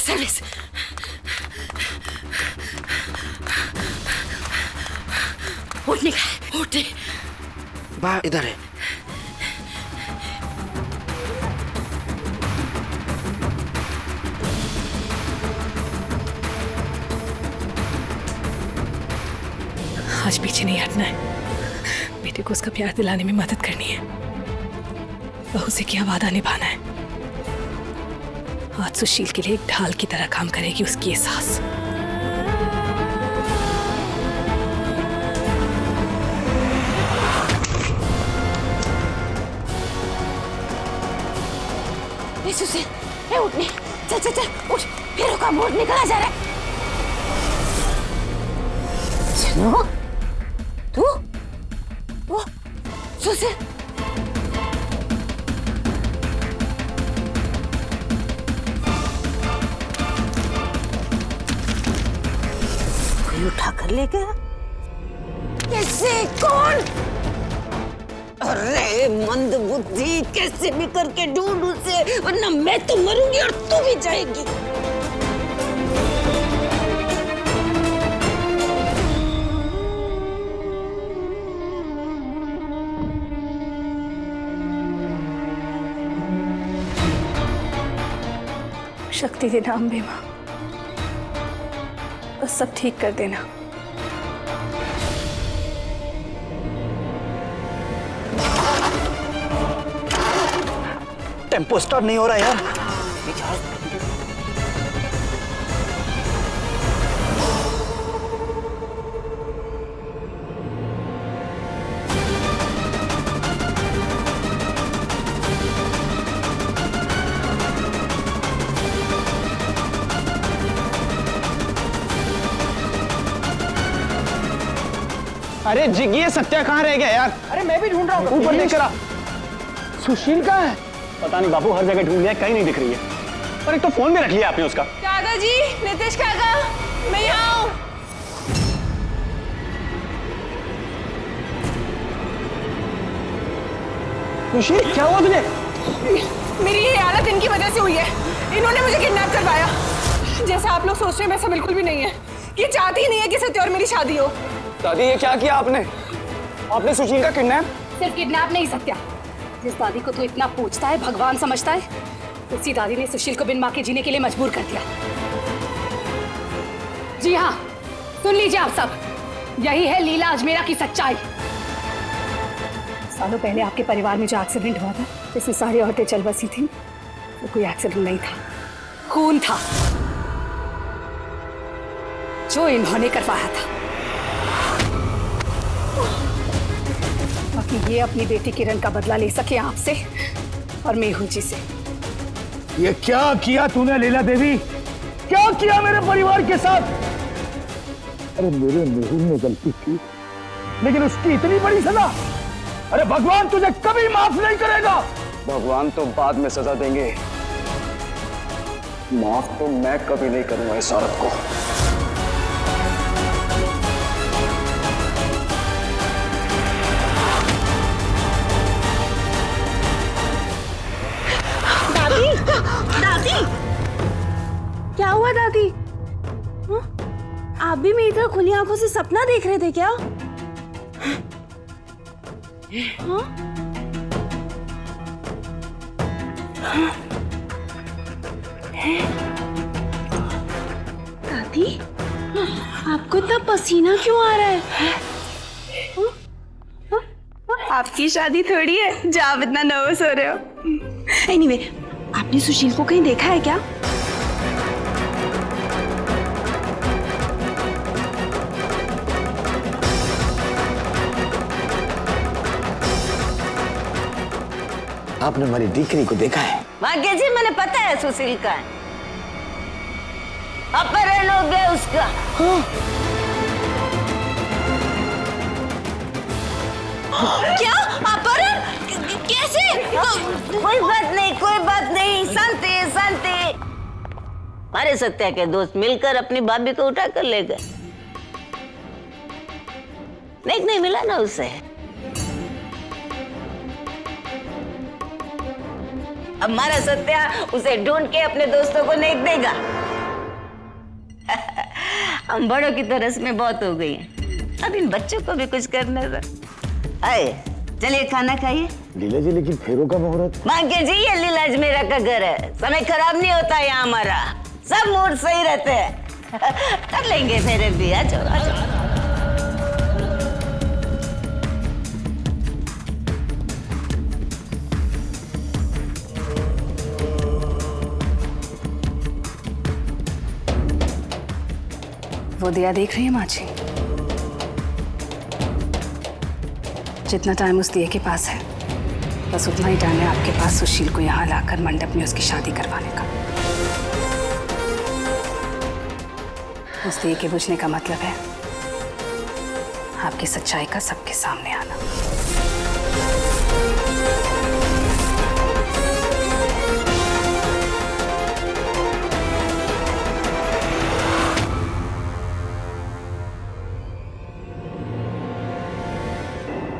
Service. उठने का है, उठने। बा इधर है। आज पीछे नहीं हटना है। बेटे को उसका प्यार दिलाने में मदद करनी है। बहू से किया वादा निभाना है। आज सुशील के लिए एक ढाल की तरह काम करेगी उसकी ये सास। सुशील, उठने, चल चल चल उठ, फिर का मूड निकला जा रहा है। सुनो, तू वो सुशील, कोई उठा कर ले गया? कैसे? कौन? अरे मंद बुद्धि, कैसे भी करके ढूंढ उसे, वरना मैं तो मरूंगी और तू भी जाएगी। शक्ति देना अम्बे माँ, बस सब ठीक कर देना। टेम्पो स्टार्ट नहीं हो रहा यार। अरे जिग्गी, ये सत्या कहाँ रह गया यार? अरे मैं भी ढूंढ रहा हूँ। ऊपर देख करा। सुशील कहाँ है? पता नहीं बापू, हर जगह ढूंढ लिया, कहीं नहीं दिख रही है। और एक तो फोन भी रख लिया आपने उसका। दादाजी, नितेश काका, मैं यहाँ हूँ। सुशील, क्या हुआ तुझे? मेरी ये हालत इनकी वजह से हुई है। इन्होंने मुझे किडनैप करवाया। जैसा आप लोग सोच रहे हैं वैसा बिल्कुल भी नहीं है। ये चाहती ही नहीं है कि सत्या और मेरी शादी हो। दादी, ये क्या किया आपने? आपने सुशील का किडनैप? सिर्फ किडनैप नहीं सत्या, जिस दादी को तू इतना पूछता है, भगवान समझता है, उसी दादी ने सुशील को बिन मां के जीने के लिए मजबूर कर दिया। जी हाँ, सुन लीजिए आप सब, यही है लीला अजमेरा की सच्चाई। सालों पहले आपके परिवार में जो एक्सीडेंट हुआ था, जिसमें सारी औरतें चल बसी थी, वो कोई एक्सीडेंट नहीं था, खून था जो इन्होंने करवाया था। ताकि ये अपनी बेटी किरण का बदला ले सके आपसे और मेहू जी से। ये क्या किया तूने लीला देवी? क्या किया मेरे परिवार के साथ? अरे मेरे मेहू ने गलती की, लेकिन उसकी इतनी बड़ी सजा? अरे भगवान तुझे कभी माफ नहीं करेगा। भगवान तो बाद में सजा देंगे, माफ तो मैं कभी नहीं करूंगा इस औरत को। दादी, क्या हुआ दादी? आप भी मेरी तरह खुली आंखों से सपना देख रहे थे क्या? हाँ? दादी, आपको इतना पसीना क्यों आ रहा है? आपकी शादी थोड़ी है जो आप इतना नर्वस हो रहे हो। एनीवे, आपने सुशील को कहीं देखा है क्या? आपने हमारी दीकरी को देखा है? भाग्य जी, मैंने पता है सुशील का है, अपहरण हो गया उसका। क्या अपहरण? कैसे? कोई बात नहीं, शांति शांति। हमारे सत्या के दोस्त मिलकर अपनी भाभी को उठा कर ले गए। नहीं मिला ना उसे। अब हमारा सत्या उसे ढूंढ के अपने दोस्तों को नहीं देगा। हम बड़ों की तो रस्में बहुत हो गई हैं। अब इन बच्चों को भी कुछ करने दो। आए, चलिए खाना खाइए। लीला जी लेकिन फेरों का मुहूर्त। भाग्य जी, ये लीला अजमेरा का घर है, समय खराब नहीं होता यहाँ हमारा, सब मूड सही रहते हैं। कर लेंगे फेरे भी। आ जाओ, आ जाओ। वो दिया देख रही है माँ जी? जितना टाइम उस दिए के पास है, बस उतना ही टाइम है आपके पास सुशील को यहाँ लाकर मंडप में उसकी शादी करवाने का। उस दिए के बुझने का मतलब है आपकी सच्चाई का सबके सामने आना।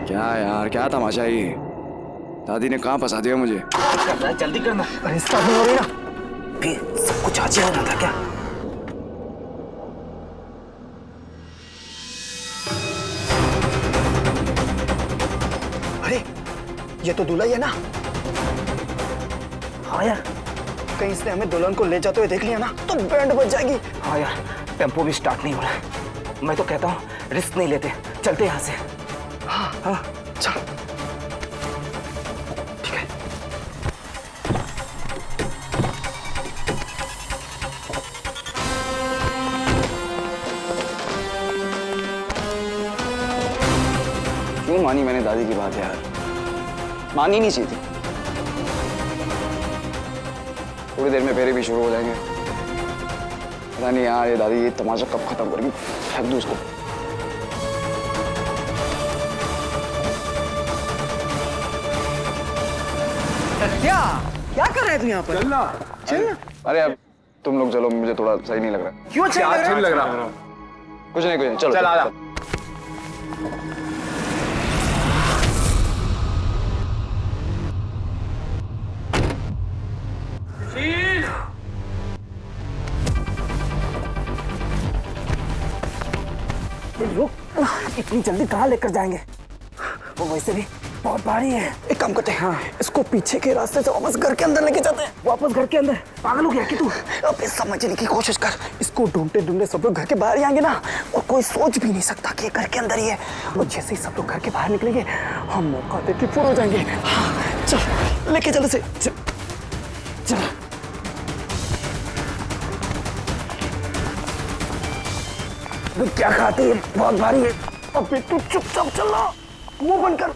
क्या यार, क्या तमाशा है ये? दादी ने कहाँ फंसा दिया मुझे? जल्दी करना, रिश्ता नहीं हो रही ना। फिर सब कुछ आज ही होना था क्या? अरे ये तो दूल्हा ही है ना? हाँ यार, कहीं इसने हमें दुल्हन को ले जाते हुए देख लिया ना तो बैंड बज जाएगी। हाँ यार, टेम्पो भी स्टार्ट नहीं हो रहा है। मैं तो कहता हूँ रिस्क नहीं लेते, चलते यहाँ से। हाँ हाँ चल, ठीक है। क्यों मानी मैंने दादी की बात यार? मानी नहीं चाहिए थी। थोड़ी देर में फेरे भी शुरू हो जाएंगे। पता नहीं यार ये दादी ये तमाशा कब खत्म करेगी। फेंक दूँ उसको। क्या कर रहे थे यहाँ पर? चलना। अरे अब तुम लोग चलो, मुझे थोड़ा सही नहीं लग रहा। क्यों अच्छा लग रहा? कुछ नहीं, चलो। चल आ जा। रुक, इतनी जल्दी कहाँ लेकर जाएंगे? वो वैसे भी बहुत भारी है। एक काम करते हैं, हाँ, इसको पीछे के रास्ते से वापस घर के अंदर लेके जाते हैं। वापस घर के अंदर? पागल हो गया कि तू? अबे समझने की कोशिश कर। इसको ढूंढते ढूंढते सब लोग घर के बाहर ही आएंगे ना, और कोई सोच भी नहीं सकता कि ये घर के अंदर ही है। और जैसे ही सब लोग घर के बाहर निकलेंगे, हम मौका देके फुर हो जाएंगे। हाँ, चल लेके चल इसे, चल चल। क्या खाते हैं? बहुत भारी है। अबे तू चुपचाप चलना, मुंह बंद कर।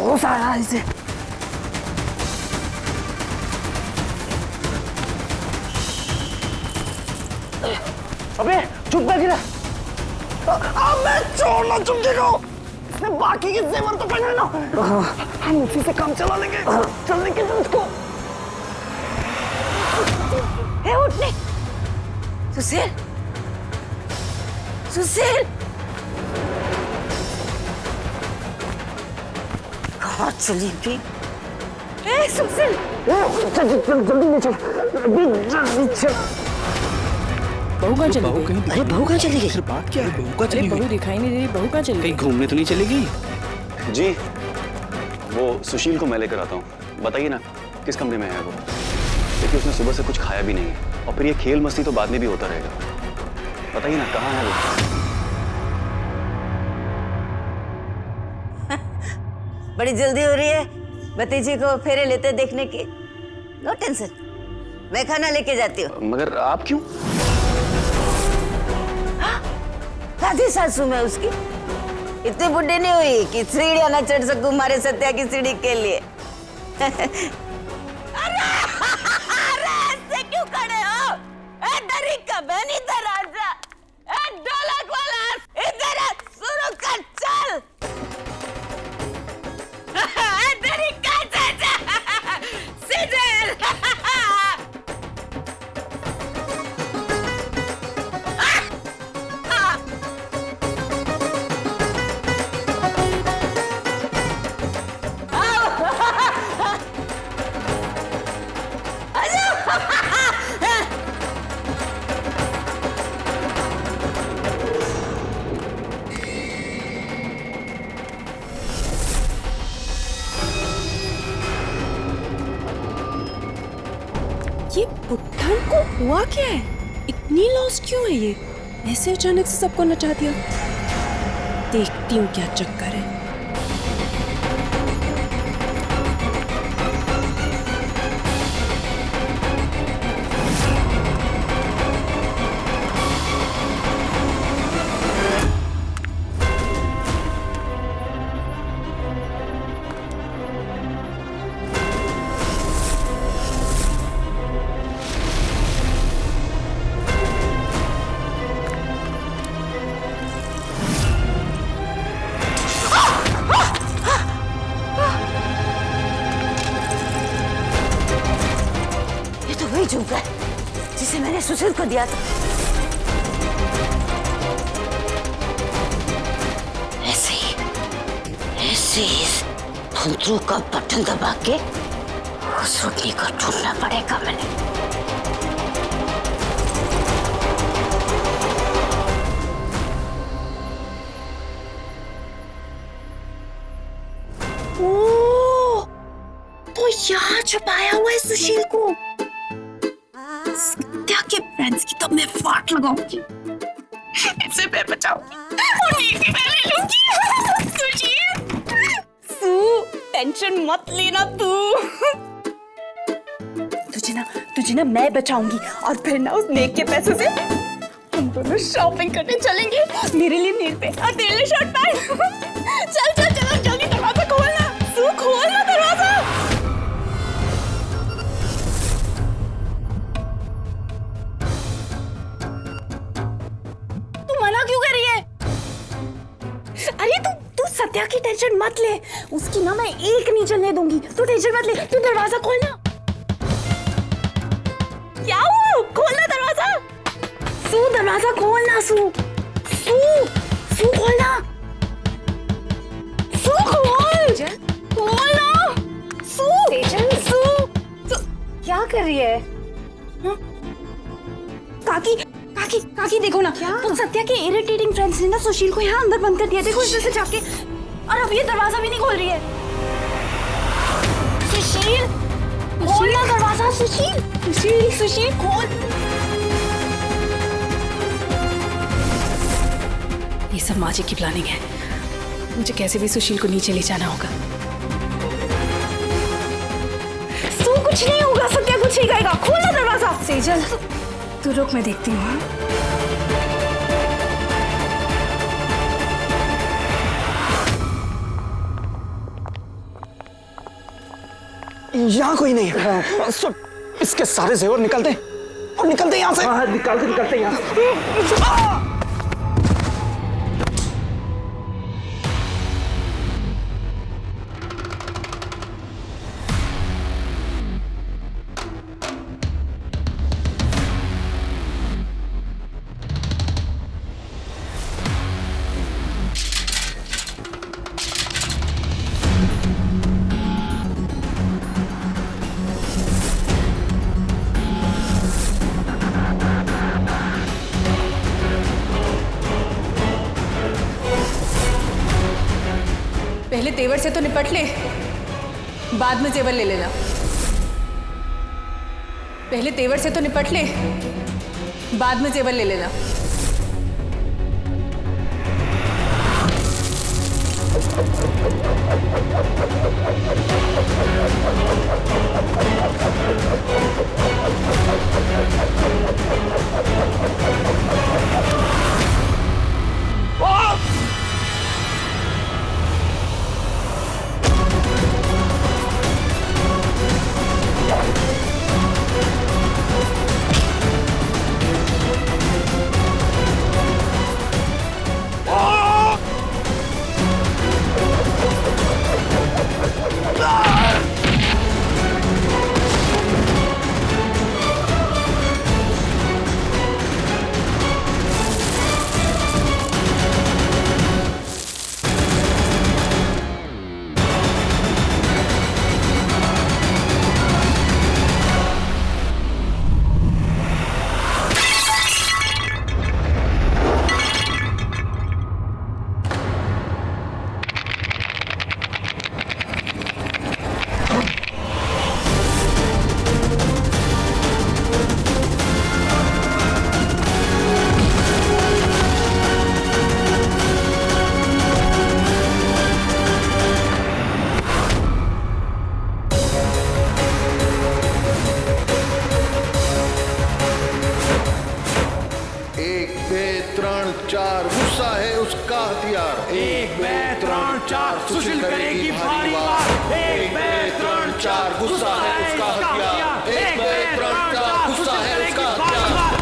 होश आया इसे। अबे चुप कर गिरा। मैं छोड़ना चुकेगा। इसने बाकी के जेवर तो पहने ना, हम उसी से काम चला लेंगे। चलने के लिए इसको। हे उठने। सुशील, सुशील, कहाँ चली गई? ए सुशील, चल जल्दी नहीं चल, जल्दी चल। बहू कहाँ चली गई? अरे बहू कहाँ चली गई? बात क्या है? बहू कहाँ चली गई? बहू दिखाई नहीं दे रही। बहू कहाँ चली गई? कहीं घूमने तो नहीं चली गई? जी, वो सुशील को मैं लेकर आता हूँ। बताइए ना किस कमरे में है वो? देखिए उसने सुबह से कुछ खाया भी नहीं है, और फिर ये खेल मस्ती तो बाद में भी होता रहेगा। बताइए ना कहाँ है वो? बड़ी जल्दी हो रही है भतीजी को फेरे लेते देखने की। नो टेंशन, मैं खाना लेके जाती हूँ। मगर आप क्यों? दादी सासू में उसकी इतनी बुढ़ी नहीं हुई कि सीढ़ियां न चढ़ सकूं हमारे सत्या की सीढ़ी के लिए। अरे ऐसे क्यों खड़े हो? दरी का बहन इधर आ जा। ढोलक वाला इधर आ, शुरू कर, चल। दरी का जा सीधे। हुआ क्या है? इतनी लॉस क्यों है ये? ऐसे अचानक से सबको नचा दिया। देखती हूँ क्या चक्कर है। वही झुमका है जिसे मैंने सुशील को दिया था। ऐसे ही इस फुलतू का बटन दबा के उस रुकनी को ढूंढना पड़ेगा मैंने। ओह, तो यहाँ छुपाया हुआ है सुशील को। सत्या के फ्रेंड्स की तो मैं फाट लगाऊंगी। इसे मैं बचाऊंगी और ये भी मैं ले लूंगी। सुशील, सू, टेंशन मत लेना तू। तुझे ना मैं बचाऊंगी और फिर ना उस नेक के पैसों से हम दोनों शॉपिंग करने चलेंगे। मेरे लिए नेल पे और तेरे लिए शर्ट पैंट। चल जल्दी दरवाजा खोलना। सू, खोलना दरवाजा। मना क्यों कर रही है? अरे तू सत्या की टेंशन मत ले। उसकी ना मैं एक नहीं चलने दूंगी। तू टेंशन मत ले। तू दरवाजा खोलना। क्या हुआ? खोलना दरवाजा। सू, दरवाजा खोलना। सू खोलना। सू खोल। खोलना। सू क्या कर रही है? काकी देखो ना, तो सत्या के इरिटेटिंग फ्रेंड्स ने ना सुशील को यहाँ अंदर बंद कर दिया। देखो इसमें से जाके, और अब ये दरवाजा भी नहीं खोल रही है। सुशील, खोलना दरवाजा। सुशील खोल। ये सब माँ जी की प्लानिंग है। मुझे कैसे भी सुशील को नीचे ले जाना होगा। कुछ नहीं होगा, सत्या कुछ नहीं करेगा। खोलना दरवाजा। सेजल, तू रुक, मैं देखती हूँ। यहाँ कोई नहीं है। सब इसके सारे जेवर निकलते और निकलते यहाँ से। हाँ, निकलते यहाँ। पहले तेवर से तो निपट ले, बाद में जेवर ले लेना। पहले तेवर से तो निपट ले, बाद में जेवर ले लेना। 4 गुस्सा है उसका हथियार। 1 2 3 4 सुशील करेगी भारी वार। 1 2 3 4 गुस्सा है उसका हथियार। 1 2 3 4 गुस्सा है उसका हथियार।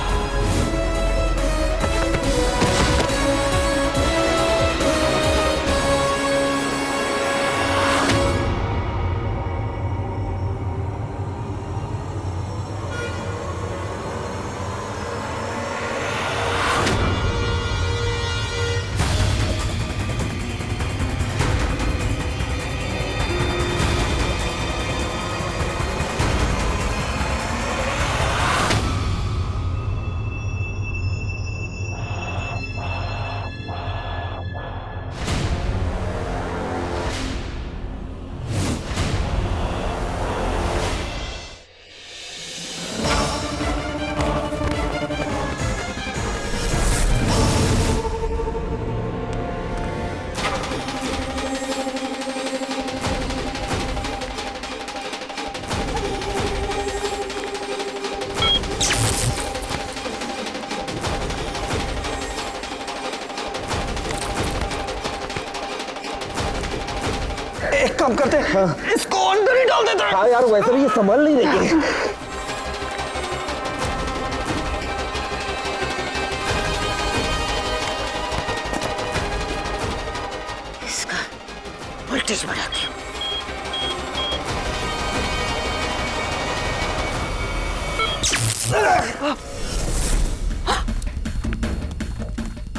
एक काम करते हैं, इसको अंदर ही डाल देते हैं। हाँ यार, वैसे भी ये संभल नहीं रही है। इसका वोल्टेज बढ़ाती हूँ।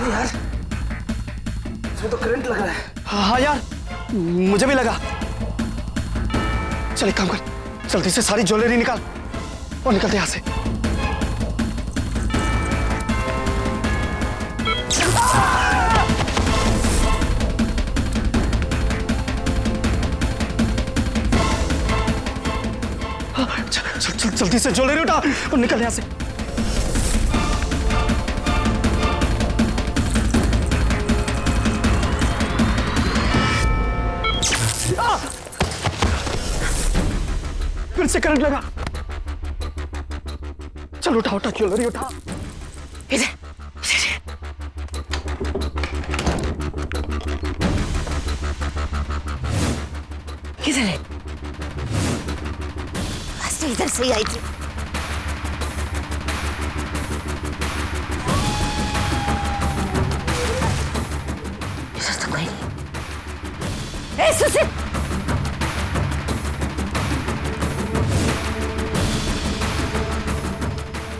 यार, इसमें तो करंट लग रहा है। हाँ यार, मुझे भी लगा। चल एक काम कर, जल्दी से सारी ज्वेलरी निकाल और निकलते यहाँ से। चल जल्दी से ज्वेलरी उठा और निकल यहाँ से। फिर से करंट लगा। चल उठा उठा ज्वेलरी उठा। इधर किधर है? बस इधर से ही आई थी। इधर तो कोई नहीं। ए सुशील,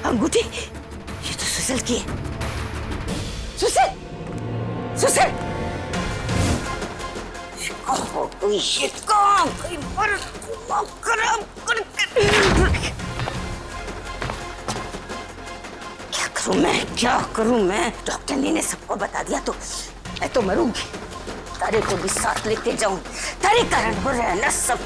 अंगूठी ये तो सुशील की है। सुशील, सुशील, क्या करूं मैं? डॉक्टर ने सबको बता दिया तो मैं तो मरूंगी। तारे को भी साथ लेके जाऊं, तारे कारण हो रहा है ना सब।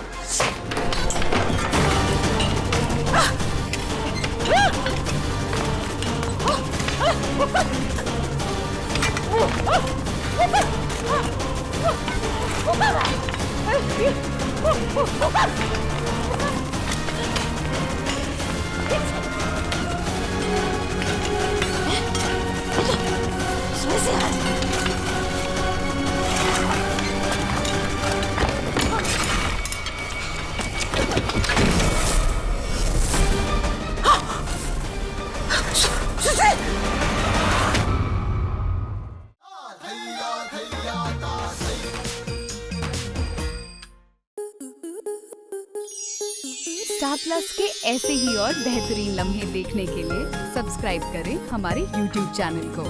इसमें से स्टार प्लस के ऐसे ही और बेहतरीन लम्हे देखने के लिए सब्सक्राइब करें हमारे YouTube चैनल को।